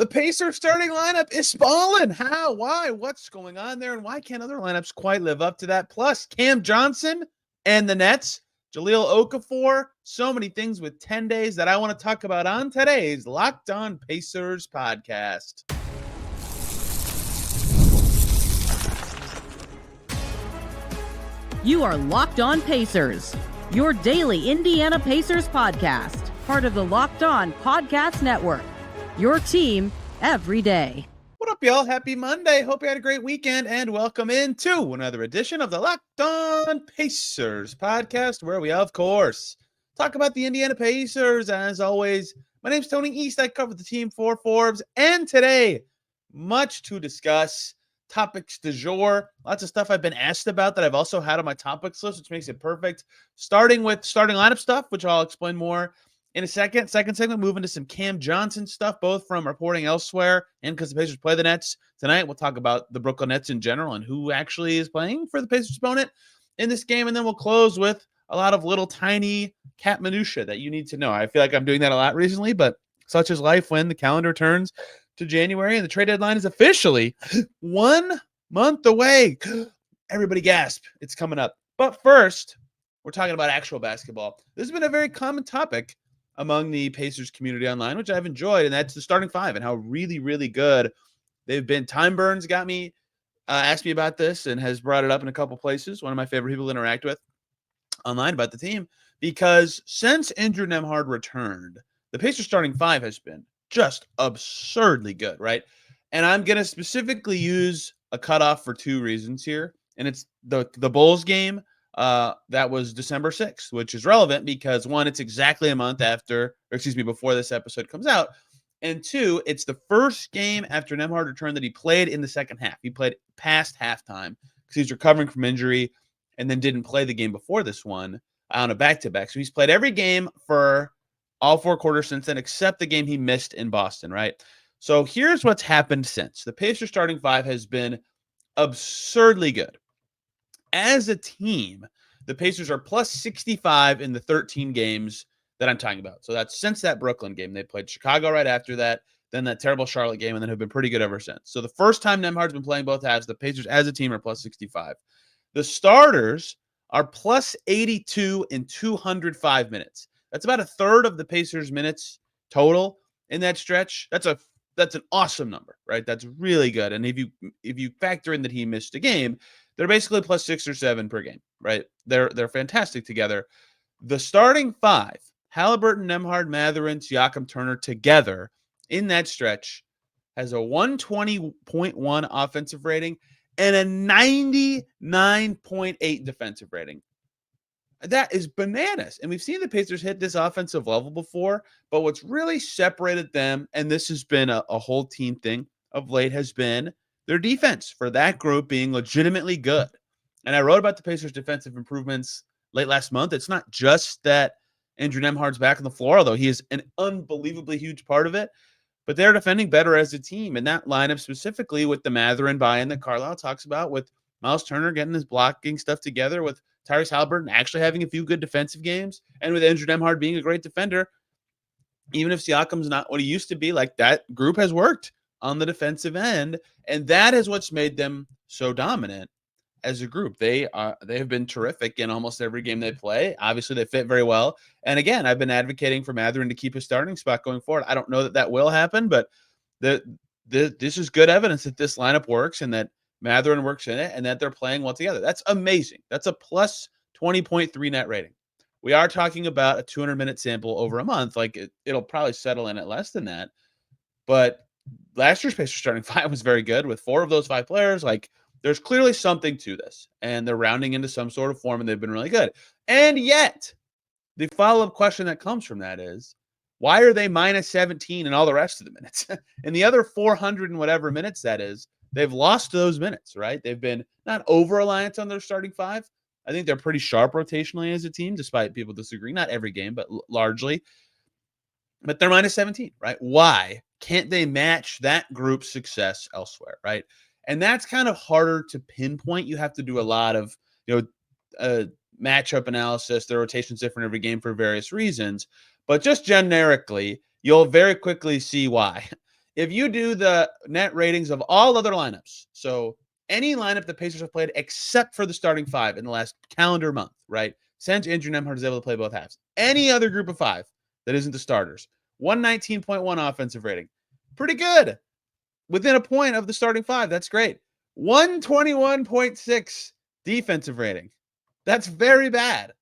The Pacers starting lineup is balling. How? Why? What's going on there? And why can't other lineups quite live up to that? Plus, Cam Johnson and the Nets, Jahlil Okafor, so many things with 10 days that I want to talk about on today's Locked On Pacers podcast. You are Locked On Pacers, your daily Indiana Pacers podcast, part of the Locked On Podcast Network. Your team every day. What up, y'all? Happy Monday. Hope you had a great weekend and welcome into another edition of the Locked On Pacers podcast, where we, of course, talk about the Indiana Pacers. As always, my name's Tony East. I cover the team for Forbes, and today, much to discuss. Topics du jour, lots of stuff I've been asked about that I've also had on my topics list, which makes it perfect. Starting with starting lineup stuff, which I'll explain more in a second. Second segment, moving to some Cam Johnson stuff, both from reporting elsewhere and because the Pacers play the Nets tonight. We'll talk about the Brooklyn Nets in general and who actually is playing for the Pacers opponent in this game. And then we'll close with a lot of little tiny cat minutia that you need to know. I feel like I'm doing that a lot recently, but such is life when the calendar turns to January and the trade deadline is officially 1 month away. Everybody gasp. It's coming up. But first, we're talking about actual basketball. This has been a very common topic among the Pacers community online, which I've enjoyed, and that's the starting five and how really, really good they've been. Time Burns got me, asked me about this and has brought it up in a couple places. One of my favorite people to interact with online about the team, because since Andrew Nembhard returned, the Pacers starting five has been just absurdly good, right? And I'm going to specifically use a cutoff for two reasons here. And it's the Bulls game that was December 6th, which is relevant because, one, it's exactly a month before this episode comes out. And two, it's the first game after Nembhard returned that he played in the second half. He played past halftime because he's recovering from injury and then didn't play the game before this one on a back-to-back. So he's played every game for all four quarters since then, except the game he missed in Boston, right? So here's what's happened since. The Pacers starting five has been absurdly good. As a team, the Pacers are plus 65 in the 13 games that I'm talking about. So that's since that Brooklyn game. They played Chicago right after that, then that terrible Charlotte game, and then have been pretty good ever since. So the first time Nembhard's been playing both halves, the Pacers as a team are plus 65. The starters are plus 82 in 205 minutes. That's about a third of the Pacers' minutes total in that stretch. That's an awesome number, right? That's really good. And if you factor in that he missed a game, they're basically plus 6 or 7 per game, right? They're fantastic together. The starting five, Haliburton, Nembhard, Mathurin, Siakam, Turner together in that stretch has a 120.1 offensive rating and a 99.8 defensive rating. That is bananas. And we've seen the Pacers hit this offensive level before, but what's really separated them, and this has been a whole team thing of late, has been their defense for that group being legitimately good. And I wrote about the Pacers' defensive improvements late last month. It's not just that Andrew Nembhard's back on the floor, although he is an unbelievably huge part of it, but they're defending better as a team. And that lineup specifically with the Mathurin buy-in that Carlisle talks about, with Myles Turner getting his blocking stuff together, with Tyrese Haliburton actually having a few good defensive games, and with Andrew Nembhard being a great defender, even if Siakam's not what he used to be, like, that group has worked on the defensive end, and that is what's made them so dominant as a group. They have been terrific in almost every game they play. Obviously, they fit very well. And again, I've been advocating for Mathurin to keep his starting spot going forward. I don't know that will happen, but this is good evidence that this lineup works and that Mathurin works in it and that they're playing well together. That's amazing. That's a plus 20.3 net rating. We are talking about a 200-minute sample over a month. Like, it'll probably settle in at less than that. But last year's Pacers starting five was very good with 4 of those 5 players. Like, there's clearly something to this, and they're rounding into some sort of form, and they've been really good. And yet, the follow-up question that comes from that is, why are they minus 17 in all the rest of the minutes? And the other 400 and whatever minutes that is, they've lost those minutes, right? They've been not over-reliant on their starting five. I think they're pretty sharp rotationally as a team, despite people disagreeing. Not every game, but largely. But they're minus 17, right? Why can't they match that group's success elsewhere, right? And that's kind of harder to pinpoint. You have to do a lot of, matchup analysis. The rotation's different every game for various reasons. But just generically, you'll very quickly see why. if you do the net ratings of all other lineups, so any lineup the Pacers have played except for the starting five in the last calendar month, right? Since Andrew Nembhard is able to play both halves. Any other group of five that isn't the starters, 119.1 offensive rating. Pretty good. Within a point of the starting five. That's great. 121.6 defensive rating. That's very bad.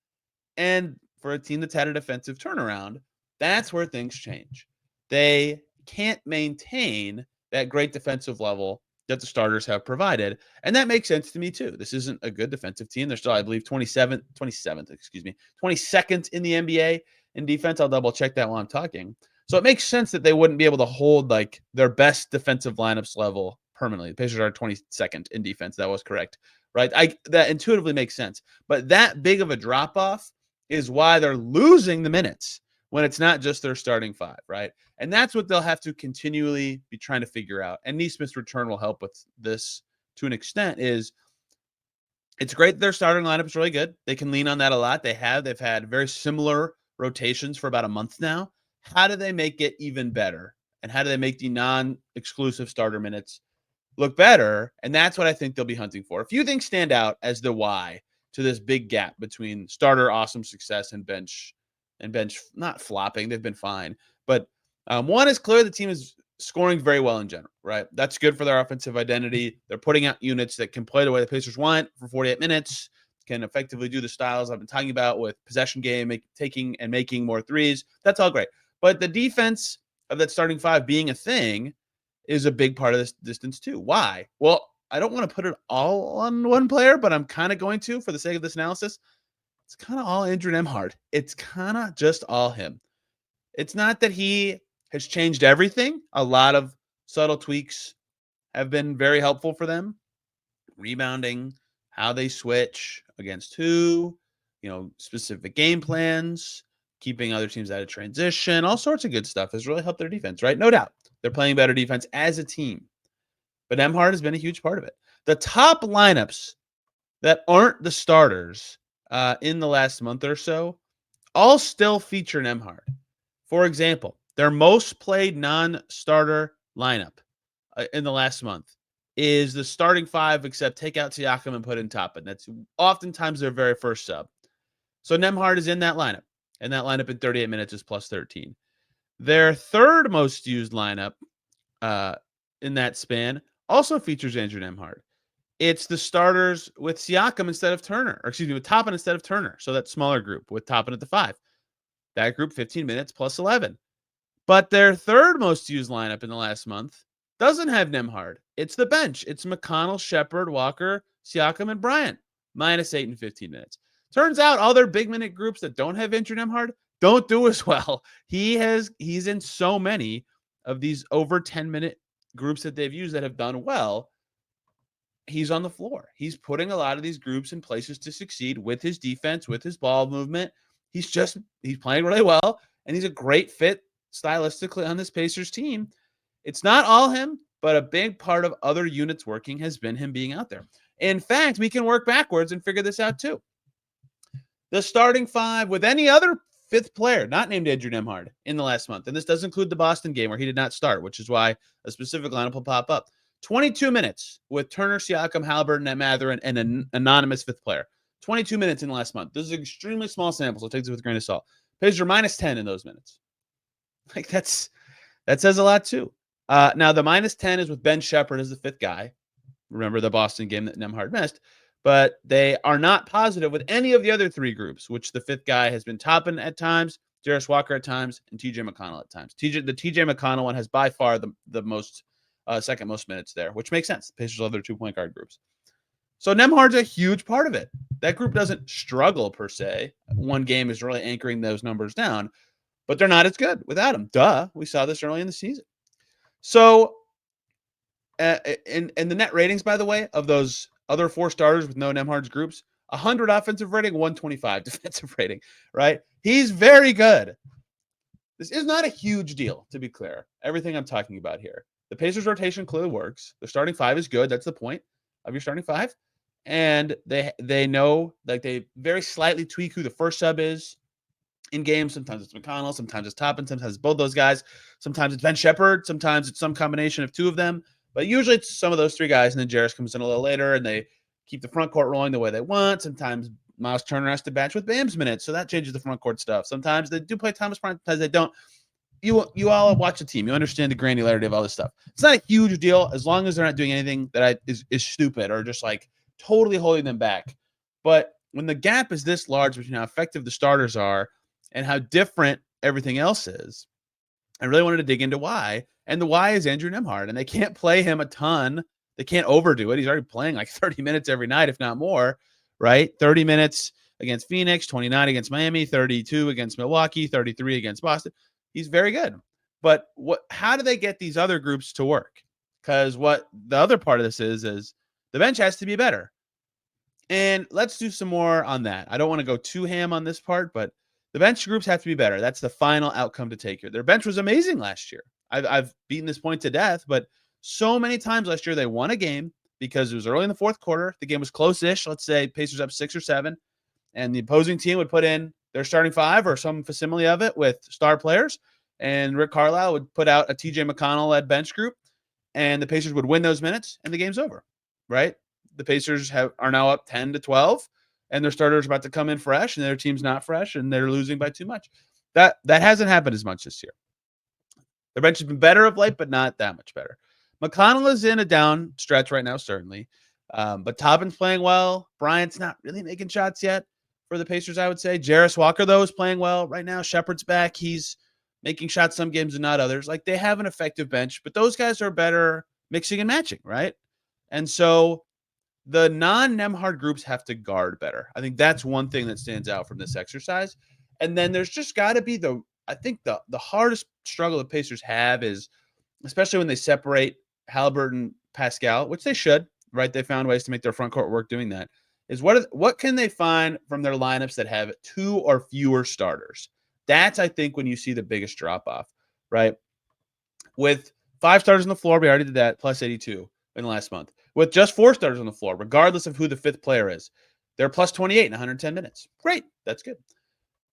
And for a team that's had a defensive turnaround, that's where things change. They can't maintain that great defensive level that the starters have provided. And that makes sense to me too. This isn't a good defensive team. They're still, I believe, 22nd in the NBA in defense. I'll double check that while I'm talking. So it makes sense that they wouldn't be able to hold like their best defensive lineups level permanently. The Pacers are 22nd in defense. That was correct, right? That intuitively makes sense. But that big of a drop off is why they're losing the minutes when it's not just their starting five, right? And that's what they'll have to continually be trying to figure out. And Nesmith's return will help with this to an extent. Is it's great that their starting lineup is really good. They can lean on that a lot. They've had very similar rotations for about a month now. How do they make it even better? And how do they make the non-exclusive starter minutes look better? And that's what I think they'll be hunting for. A few things stand out as the why to this big gap between starter awesome success and bench not flopping. They've been fine. But one is clear the team is scoring very well in general, right? That's good for their offensive identity. They're putting out units that can play the way the Pacers want for 48 minutes, can effectively do the styles I've been talking about with possession game, taking and making more threes. That's all great. But the defense of that starting five being a thing is a big part of this distance too. Why? Well, I don't want to put it all on one player, but I'm kind of going to for the sake of this analysis. It's kind of all Andrew Nembhard. It's kind of just all him. It's not that he has changed everything. A lot of subtle tweaks have been very helpful for them. Rebounding, how they switch against who, specific game plans, keeping other teams out of transition, all sorts of good stuff has really helped their defense, right? No doubt. They're playing better defense as a team. But Nembhard has been a huge part of it. The top lineups that aren't the starters in the last month or so all still feature Nembhard. For example, their most played non-starter lineup in the last month is the starting five, except take out Siakam and put in Toppin. That's oftentimes their very first sub. So Nembhard is in that lineup, and that lineup in 38 minutes is plus 13. Their third most used lineup in that span also features Andrew Nembhard. It's the starters with Siakam instead of Turner, with Toppin instead of Turner. So that smaller group with Toppin at the 5. That group, 15 minutes plus 11. But their third most used lineup in the last month doesn't have Nembhard. It's the bench. It's McConnell, Shepard, Walker, Siakam, and Bryant. Minus 8 and 15 minutes. Turns out all their big minute groups that don't have Andrew Nembhard don't do as well. He's in so many of these over 10-minute groups that they've used that have done well. He's on the floor. He's putting a lot of these groups in places to succeed with his defense, with his ball movement. He's playing really well, and he's a great fit stylistically on this Pacers team. It's not all him, but a big part of other units working has been him being out there. In fact, we can work backwards and figure this out too. The starting five with any other fifth player, not named Andrew Nembhard, in the last month, and this does include the Boston game where he did not start, which is why a specific lineup will pop up. 22 minutes with Turner, Siakam, Haliburton, and Mathurin, and an anonymous fifth player. 22 minutes in the last month. This is an extremely small sample, so take this with a grain of salt. Pacers are minus 10 in those minutes. That says a lot too. Now the minus 10 is with Ben Shepard as the fifth guy. Remember the Boston game that Nembhard missed. But they are not positive with any of the other three groups, which the fifth guy has been Toppin at times, Jarris Walker at times, and TJ McConnell at times. The TJ McConnell one has by far the most second most minutes there, which makes sense. The Pacers love their 2-point guard groups. So Nembhard's a huge part of it. That group doesn't struggle per se. One game is really anchoring those numbers down, but they're not as good without him. Duh. We saw this early in the season. So, in the net ratings, by the way, of those other four starters with no Nembhard's groups, 100 offensive rating, 125 defensive rating, right? He's very good. This is not a huge deal, to be clear. Everything I'm talking about here. The Pacers rotation clearly works. The starting five is good. That's the point of your starting five. And they know, like, they very slightly tweak who the first sub is. in games. Sometimes it's McConnell, sometimes it's Toppin, sometimes it's both those guys. Sometimes it's Ben Shepherd, sometimes it's some combination of two of them. But usually it's some of those three guys, and then Jarris comes in a little later, and they keep the front court rolling the way they want. Sometimes Myles Turner has to batch with Bam's minutes, so that changes the front court stuff. Sometimes they do play Thomas Bryant, sometimes they don't. You all watch the team. You understand the granularity of all this stuff. It's not a huge deal as long as they're not doing anything that is stupid or just like totally holding them back. But when the gap is this large between how effective the starters are and how different everything else is, I really wanted to dig into why. And the why is Andrew Nembhard. And they can't play him a ton. They can't overdo it. He's already playing like 30 minutes every night, if not more, right? 30 minutes against Phoenix, 29 against Miami, 32 against Milwaukee, 33 against Boston. He's very good. But how do they get these other groups to work? Because what the other part of this is the bench has to be better. And let's do some more on that. I don't want to go too ham on this part, but the bench groups have to be better. That's the final outcome to take here. Their bench was amazing last year. I've beaten this point to death, but so many times last year they won a game because it was early in the fourth quarter. The game was close-ish. Let's say Pacers up 6 or 7, and the opposing team would put in their starting 5 or some facsimile of it with star players, and Rick Carlisle would put out a TJ McConnell-led bench group, and the Pacers would win those minutes, and the game's over, right? The Pacers are now up 10-12, and their starters are about to come in fresh, and their team's not fresh, and they're losing by too much. That hasn't happened as much this year. Their bench has been better of late, but not that much better. McConnell is in a down stretch right now, certainly. But Toppin's playing well. Bryant's not really making shots yet for the Pacers, I would say. Jarris Walker, though, is playing well right now. Shepard's back. He's making shots some games and not others. Like, they have an effective bench, but those guys are better mixing and matching, right? And so the non-Nembhard groups have to guard better. I think that's one thing that stands out from this exercise. And then there's just got to be the hardest struggle the Pacers have is, especially when they separate Haliburton, Pascal, which they should, right? They found ways to make their front court work doing that, is what can they find from their lineups that have 2 or fewer starters? That's, I think, when you see the biggest drop-off, right? With 5 starters on the floor, we already did that, plus 82 in the last month. With just 4 starters on the floor, regardless of who the 5th player is, they're plus 28 in 110 minutes. Great. That's good.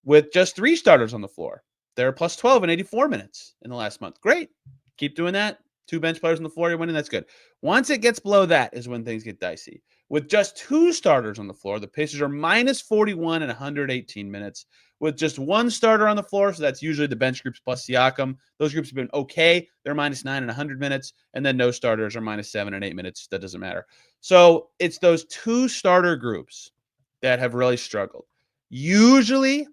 With just 3 starters on the floor, they're plus 12 in 84 minutes in the last month. Great. Keep doing that. 2 bench players on the floor, you're winning. That's good. Once it gets below that is when things get dicey. With just 2 starters on the floor, the Pacers are minus 41 in 118 minutes. With just 1 starter on the floor, so that's usually the bench groups plus Siakam, those groups have been okay. They're minus 9 in 100 minutes. And then no starters are minus 7 in 8 minutes. That doesn't matter. So it's those 2 starter groups that have really struggled. Usually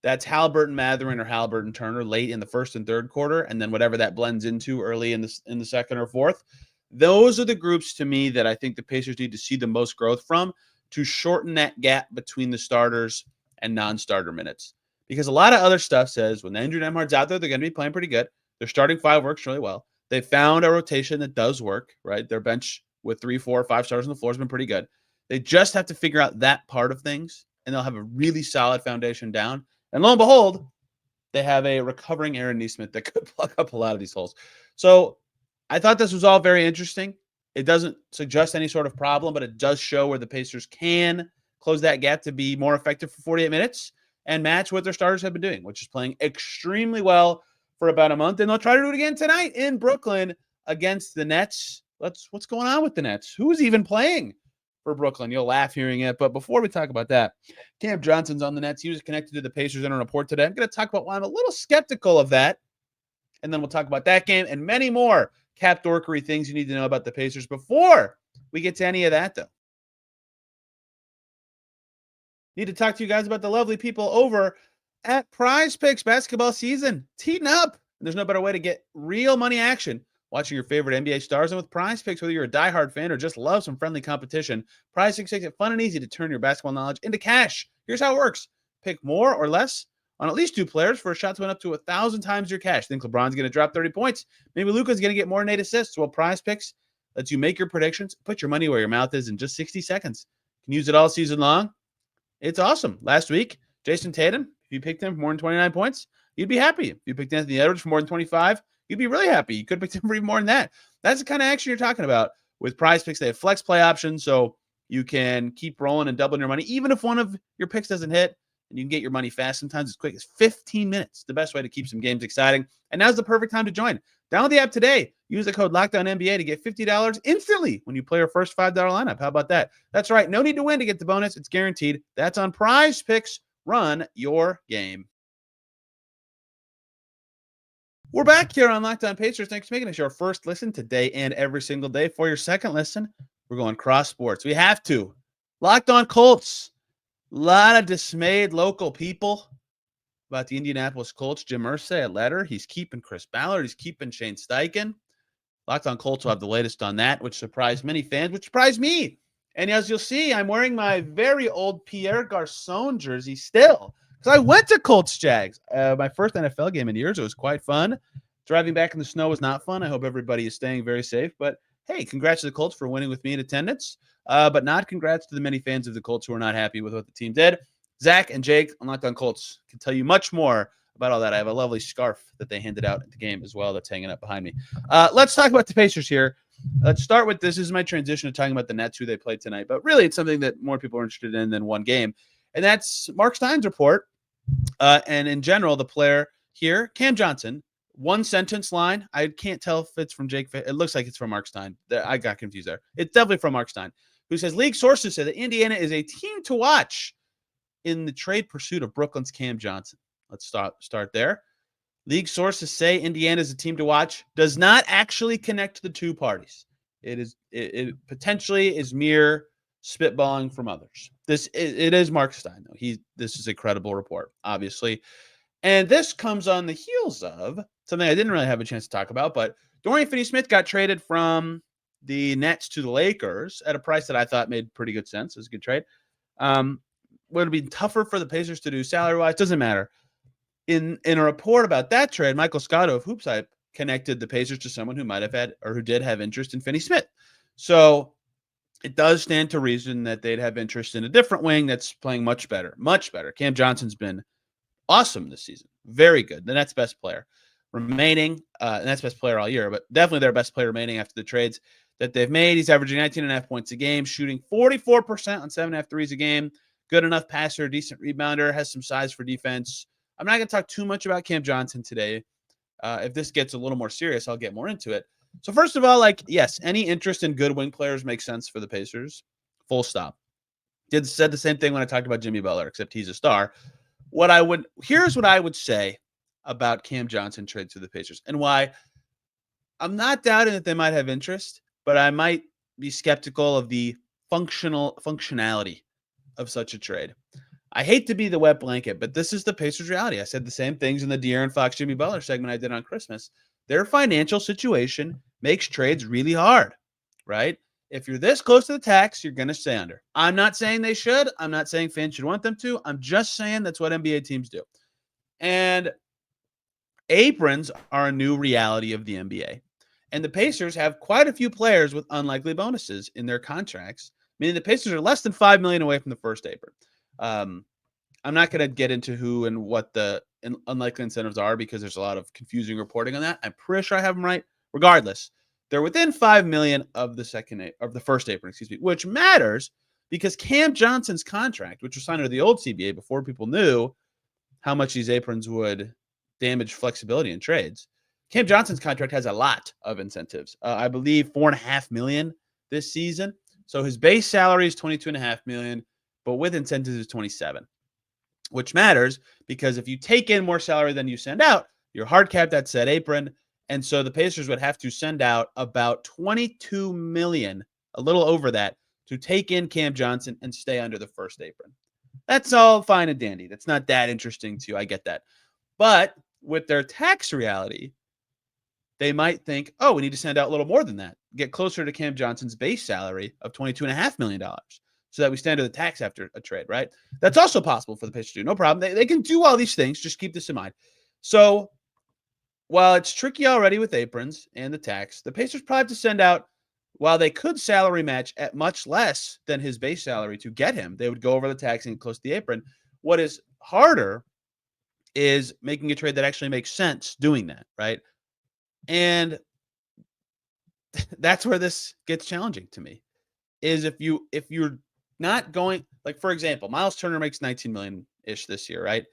that's Haliburton, Mathurin, or Haliburton, Turner late in the first and third quarter, and then whatever that blends into early in the second or fourth. Those are the groups to me that I think the Pacers need to see the most growth from to shorten that gap between the starters and non-starter minutes. Because a lot of other stuff says when Andrew Nembhard's out there, they're going to be playing pretty good. Their starting 5 works really well. They found a rotation that does work, right? Their bench with 3, 4, 5 starters on the floor has been pretty good. They just have to figure out that part of things, and they'll have a really solid foundation down. And lo and behold, they have a recovering Aaron Nesmith that could plug up a lot of these holes. So I thought this was all very interesting. It doesn't suggest any sort of problem, but it does show where the Pacers can close that gap to be more effective for 48 minutes and match what their starters have been doing, which is playing extremely well for about a month. And they'll try to do it again tonight in Brooklyn against the Nets. What's going on with the Nets? Who's even playing for Brooklyn? You'll laugh hearing it. But before we talk about that, Cam Johnson's on the Nets. He was connected to the Pacers in a report today. I'm going to talk about why I'm a little skeptical of that. And then we'll talk about that game and many more cap dorkery things you need to know about the Pacers before we get to any of that, though. Need to talk to you guys about the lovely people over at Prizepicks. Basketball season heating up. And there's no better way to get real money action watching your favorite NBA stars. And with Prizepicks, whether you're a diehard fan or just love some friendly competition, Prizepicks makes it fun and easy to turn your basketball knowledge into cash. Here's how it works. Pick more or less on at least 2 players for a shot to win up to 1,000 times your cash. Think LeBron's going to drop 30 points. Maybe Luka's going to get more than 8 assists. Well, Prizepicks lets you make your predictions, put your money where your mouth is in just 60 seconds. You can use it all season long. It's awesome. Last week, Jason Tatum, if you picked him for more than 29 points, you'd be happy. If you picked Anthony Edwards for more than 25, you'd be really happy. You could have picked him for even more than that. That's the kind of action you're talking about. With Prizepicks, they have flex play options, so you can keep rolling and doubling your money. Even if one of your picks doesn't hit, and you can get your money fast, sometimes as quick as 15 minutes. The best way to keep some games exciting. And now's the perfect time to join. Download the app today. Use the code LOCKDOWNNBA to get $50 instantly when you play your first $5 lineup. How about that? That's right. No need to win to get the bonus. It's guaranteed. That's on Prizepicks. Run your game. We're back here on Locked On Pacers. Thanks for making us your first listen today and every single day. For your second listen, we're going cross sports. We have to. Locked On Colts. A lot of dismayed local people about the Indianapolis Colts. Jim Irsay at letter. He's keeping Chris Ballard. He's keeping Shane Steichen. Locked On Colts will have the latest on that, which surprised many fans, which surprised me. And as you'll see, I'm wearing my very old Pierre Garçon jersey still. Because I went to Colts Jags. My first NFL game in years. It was quite fun. Driving back in the snow was not fun. I hope everybody is staying very safe. But hey, congrats to the Colts for winning with me in attendance. But not congrats to the many fans of the Colts who are not happy with what the team did. Zach and Jake on Locked On Colts can tell you much more about all that. I have a lovely scarf that they handed out at the game as well that's hanging up behind me. Let's talk about the Pacers here. Let's start with this. This is my transition to talking about the Nets, who they played tonight. But really, it's something that more people are interested in than one game. And that's Mark Stein's report. And in general, the player here, Cam Johnson, one sentence line. I can't tell if it's from Jake. It looks like it's from Mark Stein. I got confused there. It's definitely from Mark Stein, who says league sources say that Indiana is a team to watch in the trade pursuit of Brooklyn's Cam Johnson. Let's start there. League sources say Indiana is a team to watch. Does not actually connect the two parties. It potentially is mere spitballing from others. It is Mark Stein though. This is a credible report, obviously, and this comes on the heels of something I didn't really have a chance to talk about. But Dorian Finney-Smith got traded from the Nets to the Lakers at a price that I thought made pretty good sense. It was a good trade. Would it be tougher for the Pacers to do salary-wise? Doesn't matter. In a report about that trade, Michael Scotto of HoopsHype connected the Pacers to someone who might have had or who did have interest in Finney-Smith. So it does stand to reason that they'd have interest in a different wing that's playing much better, much better. Cam Johnson's been awesome this season. Very good. The Nets' best player remaining. The Nets' best player all year, but definitely their best player remaining after the trades that they've made. He's averaging 19.5 points a game, shooting 44% on 7.5 threes a game. Good enough passer, decent rebounder, has some size for defense. I'm not going to talk too much about Cam Johnson today. If this gets a little more serious, I'll get more into it. So first of all, yes, any interest in good wing players makes sense for the Pacers. Full stop. Said the same thing when I talked about Jimmy Butler, except he's a star. Here's what I would say about Cam Johnson trade to the Pacers and why I'm not doubting that they might have interest, but I might be skeptical of the functionality of such a trade. I hate to be the wet blanket, but this is the Pacers' reality. I said the same things in the De'Aaron Fox, Jimmy Butler segment I did on Christmas. Their financial situation makes trades really hard, right? If you're this close to the tax, you're going to stay under. I'm not saying they should. I'm not saying fans should want them to. I'm just saying that's what NBA teams do. And aprons are a new reality of the NBA. And the Pacers have quite a few players with unlikely bonuses in their contracts, meaning the Pacers are less than $5 million away from the first apron. I'm not going to get into who and what the unlikely incentives are because there's a lot of confusing reporting on that. I'm pretty sure I have them right. Regardless, they're within $5 million of the first apron, which matters because Cam Johnson's contract, which was signed under the old CBA before people knew how much these aprons would damage flexibility in trades. Cam Johnson's contract has a lot of incentives. I believe $4.5 million this season. So his base salary is $22.5 million, but with incentives is $27 million, which matters because if you take in more salary than you send out, you're hard capped at said apron. And so the Pacers would have to send out about $22 million, a little over that, to take in Cam Johnson and stay under the first apron. That's all fine and dandy. That's not that interesting to you. I get that. But with their tax reality, they might think, oh, we need to send out a little more than that, get closer to Cam Johnson's base salary of $22.5 million so that we stand to the tax after a trade, right? That's also possible for the Pacers to do. No problem. They can do all these things. Just keep this in mind. So while it's tricky already with aprons and the tax, the Pacers probably have to send out, while they could salary match at much less than his base salary to get him, they would go over the tax and close to the apron. What is harder is making a trade that actually makes sense doing that, right? And that's where this gets challenging to me, is if you're not going, like, for example, Myles Turner makes $19 million ish this year, right?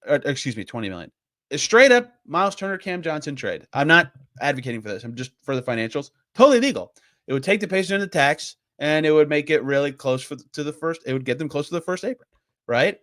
Excuse me, 20 million. It's straight up Myles Turner, Cam Johnson trade. I'm not advocating for this. I'm just for the financials. Totally legal. It would take the Pacers into tax, and it would make it really close to the first. It would get them close to the first apron, right?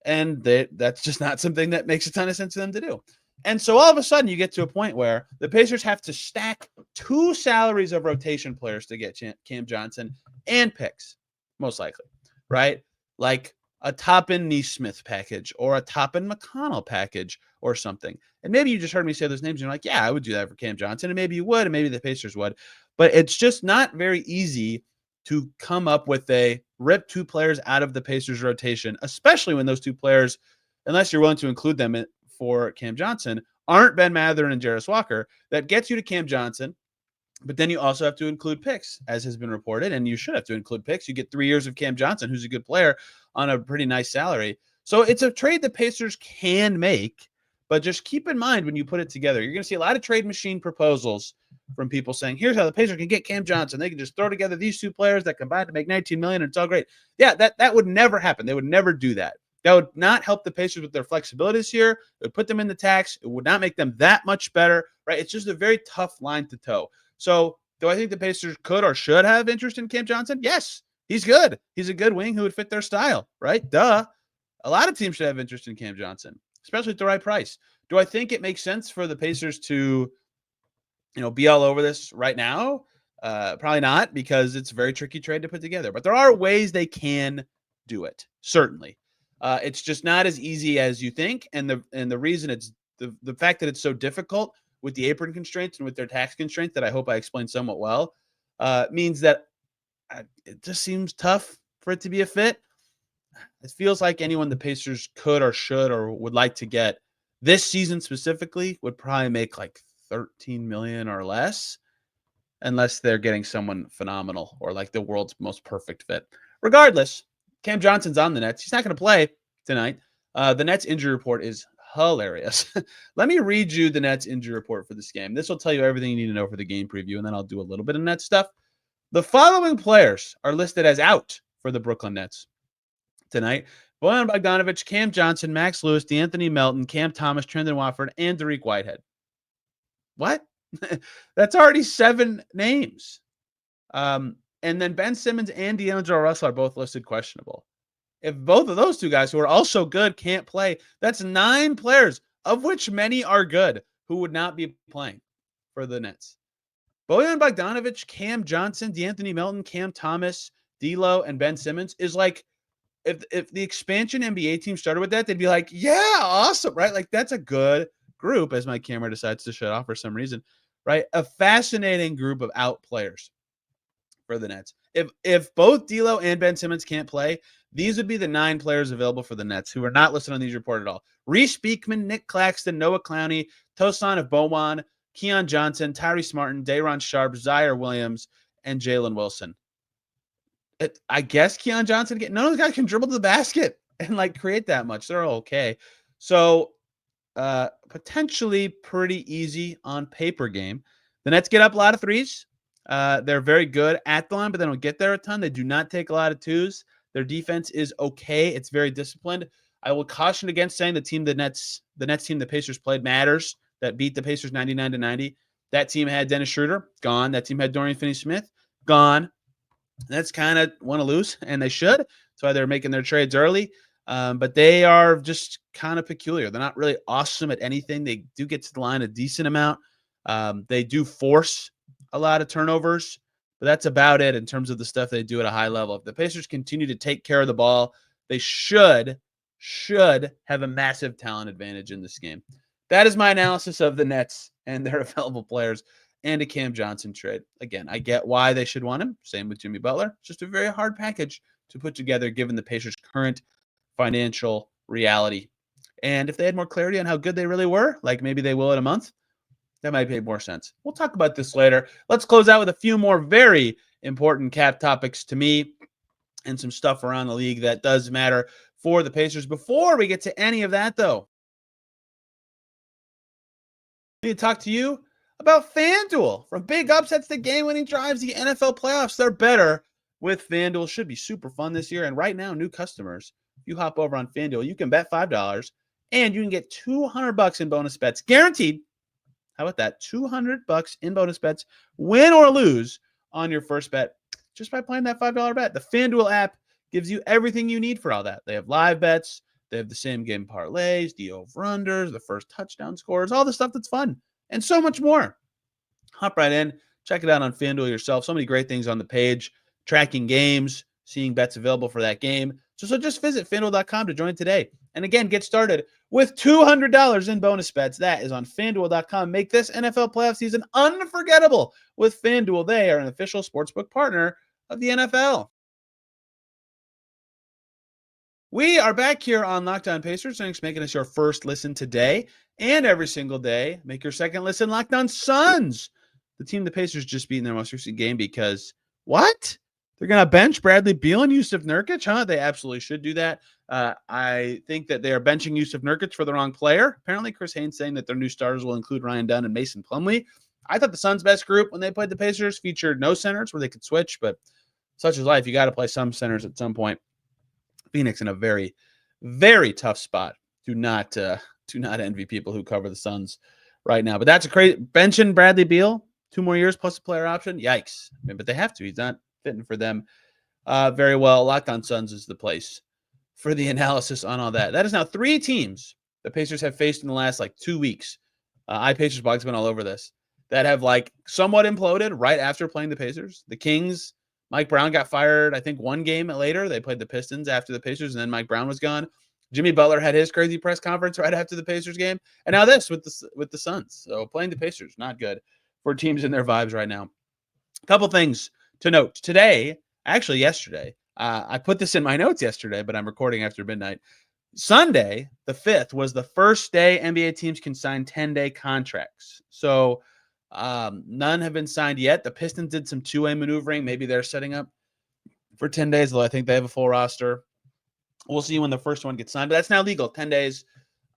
And that's just not something that makes a ton of sense to them to do. And so all of a sudden, you get to a point where the Pacers have to stack 2 salaries of rotation players to get Cam Johnson and picks, most likely, right? Like a Toppin Neesmith package or a Toppin McConnell package or something. And maybe you just heard me say those names and you're like, yeah, I would do that for Cam Johnson. And maybe you would, and maybe the Pacers would. But it's just not very easy to come up with a rip 2 players out of the Pacers rotation, especially when those 2 players, unless you're willing to include them for Cam Johnson, aren't Ben Mathurin and Jarris Walker. That gets you to Cam Johnson. But then you also have to include picks, as has been reported, and you should have to include picks. You get 3 years of Cam Johnson, who's a good player, on a pretty nice salary. So it's a trade the Pacers can make, but just keep in mind when you put it together, you're going to see a lot of trade machine proposals from people saying, here's how the Pacers can get Cam Johnson. They can just throw together these 2 players that combine to make $19 million, and it's all great. Yeah, that would never happen. They would never do that. That would not help the Pacers with their flexibility this year. It would put them in the tax. It would not make them that much better, right? It's just a very tough line to toe. So do I think the Pacers could or should have interest in Cam Johnson? Yes, he's good. He's a good wing who would fit their style, right? Duh. A lot of teams should have interest in Cam Johnson, especially at the right price. Do I think it makes sense for the Pacers to, be all over this right now? Probably not, because it's a very tricky trade to put together. But there are ways they can do it, certainly. It's just not as easy as you think, and the reason it's the fact that it's so difficult with the apron constraints and with their tax constraints that I hope I explained somewhat well, means that it just seems tough for it to be a fit. It feels like anyone the Pacers could or should or would like to get this season specifically would probably make like 13 million or less, unless they're getting someone phenomenal or like the world's most perfect fit. Regardless, Cam Johnson's on the Nets. He's not going to play tonight. The Nets injury report is hilarious. Let me read you the Nets injury report for this game. This will tell you everything you need to know for the game preview, and then I'll do a little bit of Nets stuff. The following players are listed as out for the Brooklyn Nets tonight: Bojan Bogdanovic, Cam Johnson, Max Lewis, DeAnthony Melton, Cam Thomas, Trendon Watford, and Dariq Whitehead. What? That's already 7 names. And then Ben Simmons and D'Angelo Russell are both listed questionable. If both of those 2 guys, who are also good, can't play, that's 9 players, of which many are good, who would not be playing for the Nets. Bojan Bogdanovic, Cam Johnson, DeAnthony Melton, Cam Thomas, D'Lo, and Ben Simmons is like, if the expansion NBA team started with that, they'd be like, yeah, awesome, right? Like, that's a good group, as my camera decides to shut off for some reason, right? A fascinating group of out players for the Nets. If both D'Lo and Ben Simmons can't play, these would be the 9 players available for the Nets who are not listed on these reports at all. Reese Beekman, Nick Claxton, Noah Clowney, Tosan of Bowan, Keon Johnson, Tyrese Martin, Day'Ron Sharp, Zaire Williams, and Jalen Wilson. I guess Keon Johnson, none of those guys can dribble to the basket and like create that much. They're okay. So potentially pretty easy on paper game. The Nets get up a lot of threes. They're very good at the line, but they don't get there a ton. They do not take a lot of twos. Their defense is okay. It's very disciplined. I will caution against saying the Nets team the Pacers played matters, that beat the Pacers 99-90. That team had Dennis Schroeder, gone. That team had Dorian Finney-Smith, gone. That's kind of want to lose, and they should. That's why they're making their trades early. But they are just kind of peculiar. They're not really awesome at anything. They do get to the line a decent amount. They do force a lot of turnovers, but that's about it in terms of the stuff they do at a high level. If the Pacers continue to take care of the ball, they should have a massive talent advantage in this game. That is my analysis of the Nets and their available players and a Cam Johnson trade. Again, I get why they should want him. Same with Jimmy Butler. It's just a very hard package to put together given the Pacers' current financial reality. And if they had more clarity on how good they really were, like maybe they will in a month, that might make more sense. We'll talk about this later. Let's close out with a few more very important cap topics to me and some stuff around the league that does matter for the Pacers. Before we get to any of that, though, I need to talk to you about FanDuel. From big upsets to game-winning drives, the NFL playoffs, they're better with FanDuel. Should be super fun this year. And right now, new customers If you hop over on FanDuel, you can bet $5 and you can get $200 in bonus bets guaranteed. How about that? $200 in bonus bets, win or lose on your first bet just by playing that $5 bet. The FanDuel app gives you everything you need for all that. They have live bets. They have the same game parlays, the over-unders, the first touchdown scores, all the stuff that's fun, and so much more. Hop right in. Check it out on FanDuel yourself. So many great things on the page. Tracking games, seeing bets available for that game. So just visit FanDuel.com to join today. And again, get started with $200 in bonus bets. That is on FanDuel.com. Make this NFL playoff season unforgettable with FanDuel. They are an official sportsbook partner of the NFL. We are back here on Locked On Pacers. Thanks for making us your first listen today and every single day. Make your second listen Locked On Suns. The team the Pacers just beat in their most recent game because what? They're going to bench Bradley Beal and Yusuf Nurkic, huh? They absolutely should do that. I think that they are benching Yusuf Nurkic for the wrong player. Apparently, Chris Haynes saying that their new starters will include Ryan Dunn and Mason Plumlee. I thought the Suns' best group when they played the Pacers featured no centers where they could switch, but such is life. You got to play some centers at some point. Phoenix in a very, very tough spot. Do not envy people who cover the Suns right now. But that's a crazy benching Bradley Beal 2 more years plus a player option. Yikes! I mean, but they have to. He's not fitting for them very well. Locked On Suns is the place for the analysis on all that. That is now 3 teams the Pacers have faced in the last 2 weeks. iPacers blog's been all over this. That have somewhat imploded right after playing the Pacers. The Kings. Mike Brown got fired, I think, 1 game later. They played the Pistons after the Pacers, and then Mike Brown was gone. Jimmy Butler had his crazy press conference right after the Pacers game. And now this with the Suns. So playing the Pacers, not good for teams in their vibes right now. A couple things to note. Today, actually yesterday, I put this in my notes yesterday, but I'm recording after midnight. Sunday, the 5th, was the first day NBA teams can sign 10-day contracts. So none have been signed yet. The Pistons did some 2-way maneuvering. Maybe they're setting up for 10 days, though I think they have a full roster. We'll see when the first one gets signed, but that's now legal. 10 days.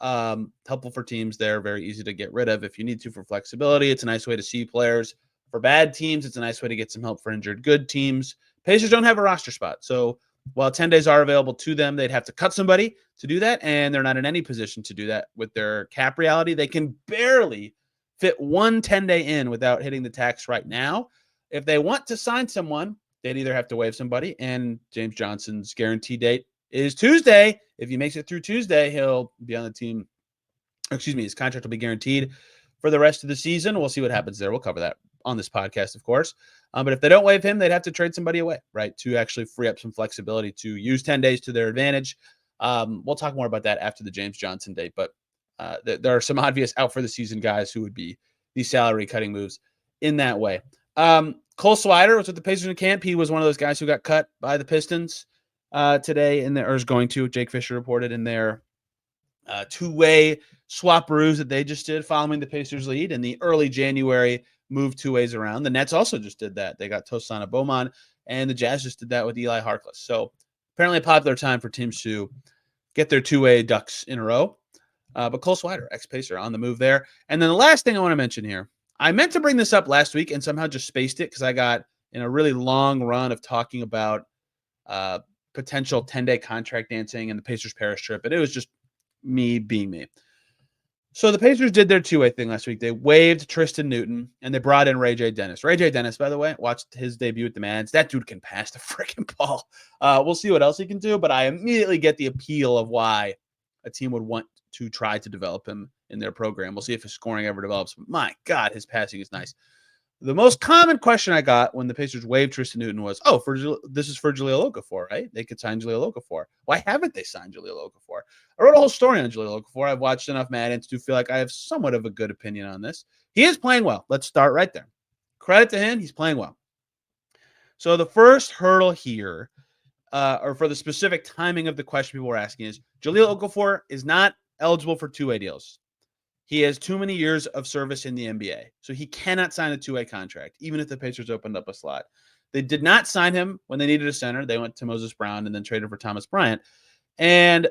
Helpful for teams. They're very easy to get rid of if you need to for flexibility. It's a nice way to see players. For bad teams, it's a nice way to get some help for injured good teams. Pacers don't have a roster spot. So while 10 days are available to them, they'd have to cut somebody to do that, and they're not in any position to do that with their cap reality. They can barely fit 1 10-day in without hitting the tax right now. If they want to sign someone, they'd either have to waive somebody, and James Johnson's guarantee date is Tuesday. If he makes it through Tuesday, he'll be on the team. His contract will be guaranteed for the rest of the season. We'll see what happens there. We'll cover that on this podcast, of course. But if they don't waive him, they'd have to trade somebody away, right, to actually free up some flexibility to use 10 days to their advantage. We'll talk more about that after the James Johnson date, but there are some obvious out for the season guys who would be these salary cutting moves in that way. Cole Swider was with the Pacers in camp. He was one of those guys who got cut by the Pistons today, or is going to. Jake Fisher reported in their 2-way swap-aroos that they just did following the Pacers lead in the early January move 2 ways around. The Nets also just did that. They got Tosana Bowman, and the Jazz just did that with Eli Harkless. So apparently a popular time for teams to get their 2-way ducks in a row. But Cole Swider, ex-Pacer, on the move there. And then the last thing I want to mention here, I meant to bring this up last week and somehow just spaced it because I got in a really long run of talking about potential 10-day contract dancing and the Pacers Paris trip, and it was just me being me. So the Pacers did their 2-way thing last week. They waived Tristan Newton, and they brought in Ray J. Dennis. Ray J. Dennis, by the way, watched his debut at the Mavs. That dude can pass the freaking ball. We'll see what else he can do, but I immediately get the appeal of why a team would want to try to develop him in their program. We'll see if his scoring ever develops. But my God, his passing is nice. The most common question I got when the Pacers waived Tristan Newton was, this is for Jahlil Okafor, right? They could sign Jahlil Okafor. Why haven't they signed Jahlil Okafor? I wrote a whole story on Jahlil Okafor. I've watched enough Madden to feel like I have somewhat of a good opinion on this. He is playing well. Let's start right there. Credit to him. He's playing well. So the first hurdle here, or for the specific timing of the question people were asking, is Jahlil Okafor is not eligible for 2-way deals. He has too many years of service in the NBA, so he cannot sign a 2-way contract, even if the Pacers opened up a slot. They did not sign him when they needed a center. They went to Moses Brown and then traded for Thomas Bryant. And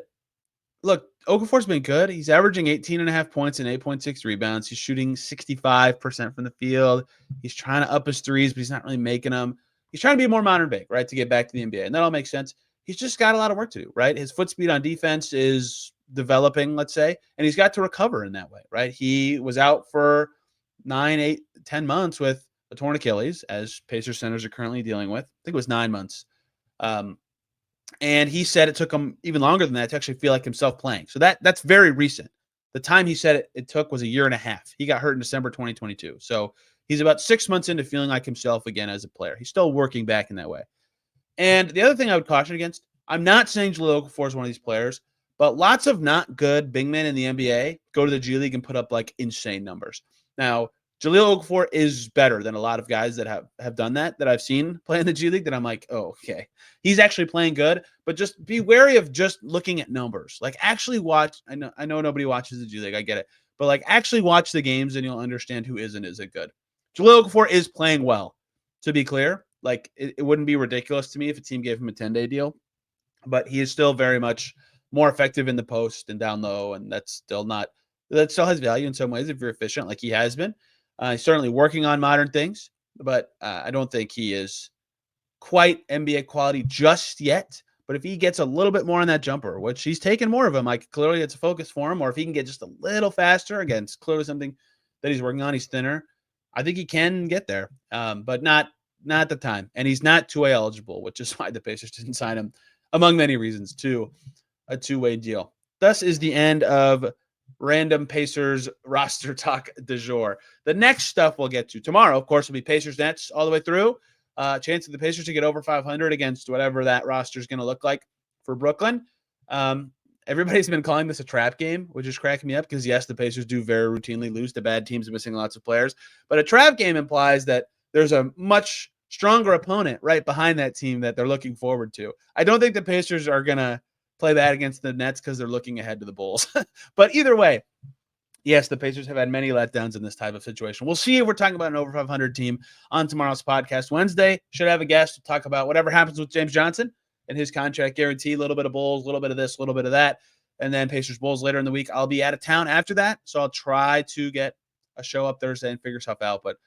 look, Okafor's been good. He's averaging 18.5 points and 8.6 rebounds. He's shooting 65% from the field. He's trying to up his threes, but he's not really making them. He's trying to be a more modern big, right, to get back to the NBA. And that all makes sense. he's just got a lot of work to do, right? His foot speed on defense is developing, let's say, and he's got to recover in that way, right? He was out for 9, 8, 10 months with a torn Achilles, as Pacers centers are currently dealing with. I think it was 9 months. And he said it took him even longer than that to actually feel like himself playing. So that's very recent. The time he said it took was a year and a half. He got hurt in December 2022. So he's about 6 months into feeling like himself again as a player. He's still working back in that way. And the other thing I would caution against, I'm not saying Jahlil Okafor is one of these players, but lots of not good big men in the NBA go to the G League and put up like insane numbers. Now, Jahlil Okafor is better than a lot of guys that have done that I've seen play in the G League that I'm like, oh, okay. He's actually playing good, but just be wary of just looking at numbers. Like actually watch. I know nobody watches the G League. I get it. But like actually watch the games and you'll understand who isn't good. Jahlil Okafor is playing well, to be clear. Like it wouldn't be ridiculous to me if a team gave him a 10-day deal, but he is still very much more effective in the post and down low. And that still has value in some ways if you're efficient like he has been. He's certainly working on modern things, but I don't think he is quite NBA quality just yet. But if he gets a little bit more on that jumper, which he's taken more of him, like clearly it's a focus for him, or if he can get just a little faster, again, it's clearly something that he's working on. He's thinner. I think he can get there, but not at the time. And he's not two-way eligible, which is why the Pacers didn't sign him, among many reasons, to a two-way deal. Thus is the end of random Pacers roster talk du jour. The next stuff we'll get to tomorrow, of course, will be Pacers Nets all the way through. Chance of the Pacers to get over 500 against whatever that roster is going to look like for Brooklyn. Everybody's been calling this a trap game, which is cracking me up because, yes, the Pacers do very routinely lose to bad teams missing lots of players. But a trap game implies that there's a much stronger opponent right behind that team that they're looking forward to. I don't think the Pacers are going to play bad against the Nets because they're looking ahead to the Bulls. But either way, yes, the Pacers have had many letdowns in this type of situation. We'll see if we're talking about an over 500 team on tomorrow's podcast. Wednesday, should have a guest to talk about whatever happens with James Johnson and his contract guarantee, a little bit of Bulls, a little bit of this, a little bit of that, and then Pacers Bulls later in the week. I'll be out of town after that, so I'll try to get a show up Thursday and figure stuff out. But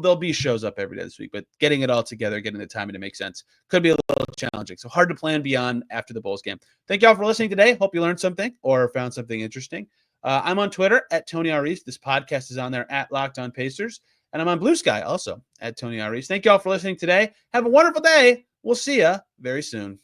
there'll be shows up every day this week, but getting it all together, getting the timing to make sense could be a little challenging. So hard to plan beyond after the Bulls game. Thank y'all for listening today. Hope you learned something or found something interesting. I'm on Twitter at Tony Reese. This podcast is on there at Locked On Pacers. And I'm on Blue Sky also at Tony Reese. Thank y'all for listening today. Have a wonderful day. We'll see you very soon.